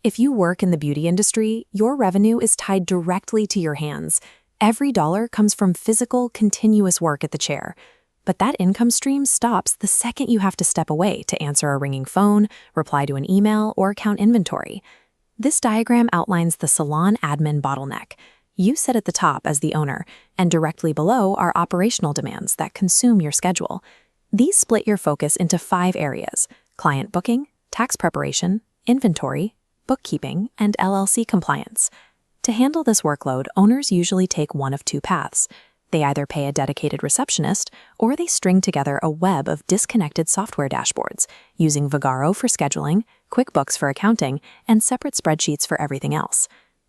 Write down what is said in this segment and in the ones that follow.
If you work in the beauty industry, your revenue is tied directly to your hands. Every dollar comes from physical, continuous work at the chair. But that income stream stops the second you have to step away to answer a ringing phone, reply to an email, or count inventory. This diagram outlines the salon admin bottleneck. You sit at the top as the owner, and directly below are operational demands that consume your schedule. These split your focus into 5 areas: client booking, tax preparation, inventory, bookkeeping, and LLC compliance. To handle this workload, owners usually take one of 2 paths. They either pay a dedicated receptionist, or they string together a web of disconnected software dashboards, using Vagaro for scheduling, QuickBooks for accounting, and separate spreadsheets for everything else.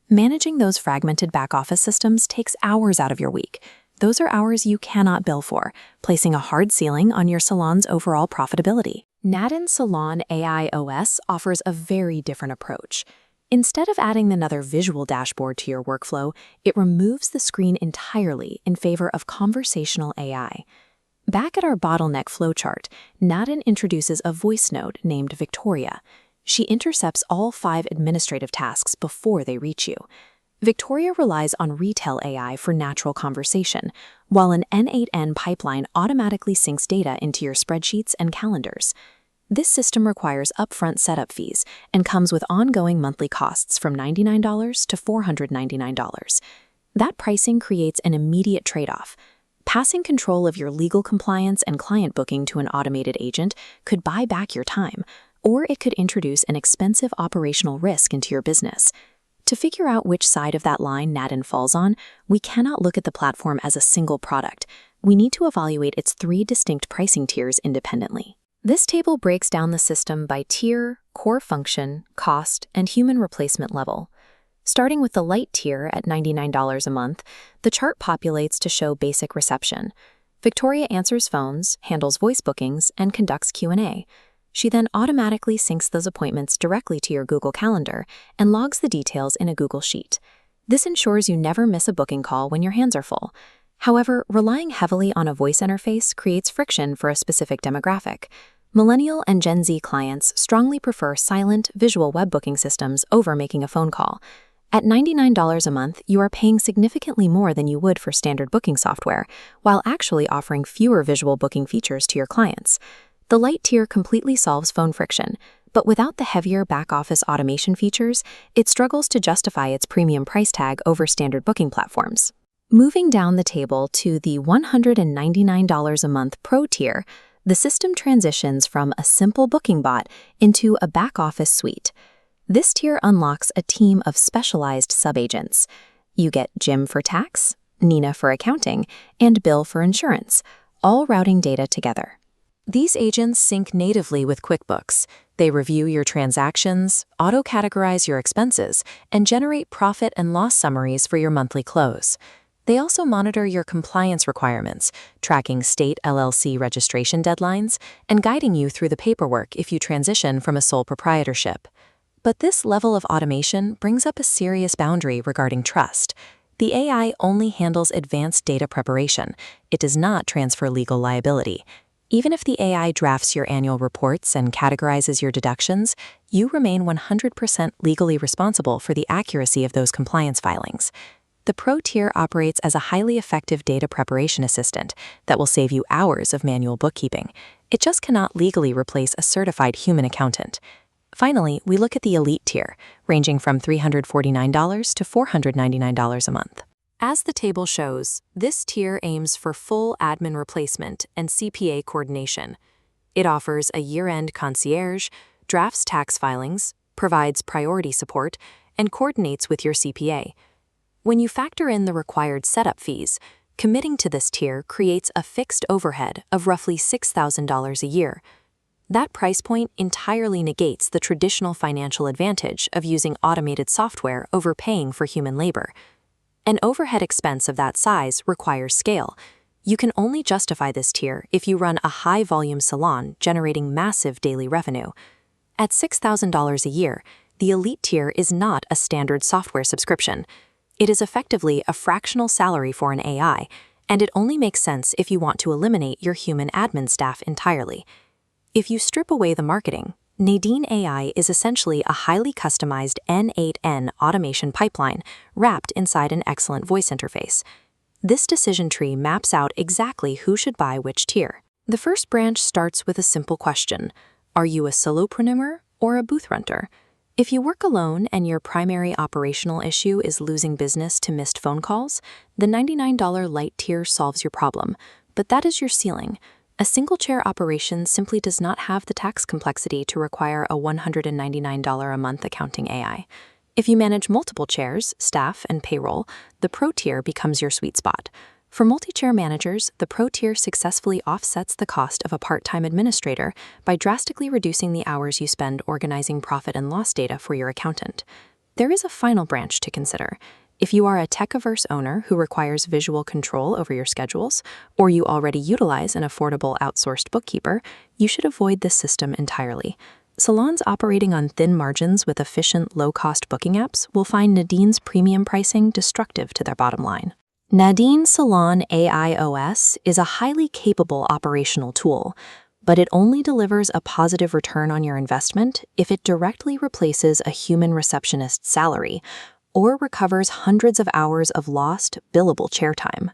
Managing those fragmented back-office systems takes hours out of your week. Those are hours you cannot bill for, placing a hard ceiling on your salon's overall profitability. Nadin Salon AI OS offers a very different approach. Instead of adding another visual dashboard to your workflow, it removes the screen entirely in favor of conversational AI. Back at our bottleneck flowchart, Nadin introduces a voice node named Victoria. She intercepts all 5 administrative tasks before they reach you. Victoria relies on retail AI for natural conversation, while an N8N pipeline automatically syncs data into your spreadsheets and calendars. This system requires upfront setup fees and comes with ongoing monthly costs from $99 to $499. That pricing creates an immediate trade-off. Passing control of your legal compliance and client booking to an automated agent could buy back your time, or it could introduce an expensive operational risk into your business. To figure out which side of that line Nadin falls on, we cannot look at the platform as a single product. We need to evaluate its 3 distinct pricing tiers independently. This table breaks down the system by tier, core function, cost, and human replacement level. Starting with the light tier at $99 a month, the chart populates to show basic reception. Victoria answers phones, handles voice bookings, and conducts Q&A. She then automatically syncs those appointments directly to your Google Calendar and logs the details in a Google Sheet. This ensures you never miss a booking call when your hands are full. However, relying heavily on a voice interface creates friction for a specific demographic. Millennial and Gen Z clients strongly prefer silent, visual web booking systems over making a phone call. At $99 a month, you are paying significantly more than you would for standard booking software, while actually offering fewer visual booking features to your clients. The light tier completely solves phone friction, but without the heavier back-office automation features, it struggles to justify its premium price tag over standard booking platforms. Moving down the table to the $199 a month Pro tier, the system transitions from a simple booking bot into a back-office suite. This tier unlocks a team of specialized sub-agents. You get Jim for tax, Nina for accounting, and Bill for insurance, all routing data together. These agents sync natively with QuickBooks. They review your transactions, auto-categorize your expenses, and generate profit and loss summaries for your monthly close. They also monitor your compliance requirements, tracking state LLC registration deadlines, and guiding you through the paperwork if you transition from a sole proprietorship. But this level of automation brings up a serious boundary regarding trust. The AI only handles advanced data preparation. It does not transfer legal liability. Even if the AI drafts your annual reports and categorizes your deductions, you remain 100% legally responsible for the accuracy of those compliance filings. The Pro tier operates as a highly effective data preparation assistant that will save you hours of manual bookkeeping. It just cannot legally replace a certified human accountant. Finally, we look at the Elite tier, ranging from $349 to $499 a month. As the table shows, this tier aims for full admin replacement and CPA coordination. It offers a year-end concierge, drafts tax filings, provides priority support, and coordinates with your CPA. When you factor in the required setup fees, committing to this tier creates a fixed overhead of roughly $6,000 a year. That price point entirely negates the traditional financial advantage of using automated software over paying for human labor. An overhead expense of that size requires scale. You can only justify this tier if you run a high-volume salon generating massive daily revenue. At $6,000 a year, the Elite tier is not a standard software subscription. It is effectively a fractional salary for an AI, and it only makes sense if you want to eliminate your human admin staff entirely. If you strip away the marketing, Nadine AI is essentially a highly customized N8N automation pipeline wrapped inside an excellent voice interface. This decision tree maps out exactly who should buy which tier. The first branch starts with a simple question: are you a solopreneur or a booth renter? If you work alone and your primary operational issue is losing business to missed phone calls, the $99 light tier solves your problem, but that is your ceiling. A single-chair operation simply does not have the tax complexity to require a $199 a month accounting AI. If you manage multiple chairs, staff, and payroll, the Pro tier becomes your sweet spot. For multi-chair managers, the Pro tier successfully offsets the cost of a part-time administrator by drastically reducing the hours you spend organizing profit and loss data for your accountant. There is a final branch to consider. If you are a tech-averse owner who requires visual control over your schedules, or you already utilize an affordable outsourced bookkeeper, you should avoid this system entirely. Salons operating on thin margins with efficient, low-cost booking apps will find Nadine's premium pricing destructive to their bottom line. Nadine Salon AI OS is a highly capable operational tool, but it only delivers a positive return on your investment if it directly replaces a human receptionist's salary or recovers hundreds of hours of lost, billable chair time.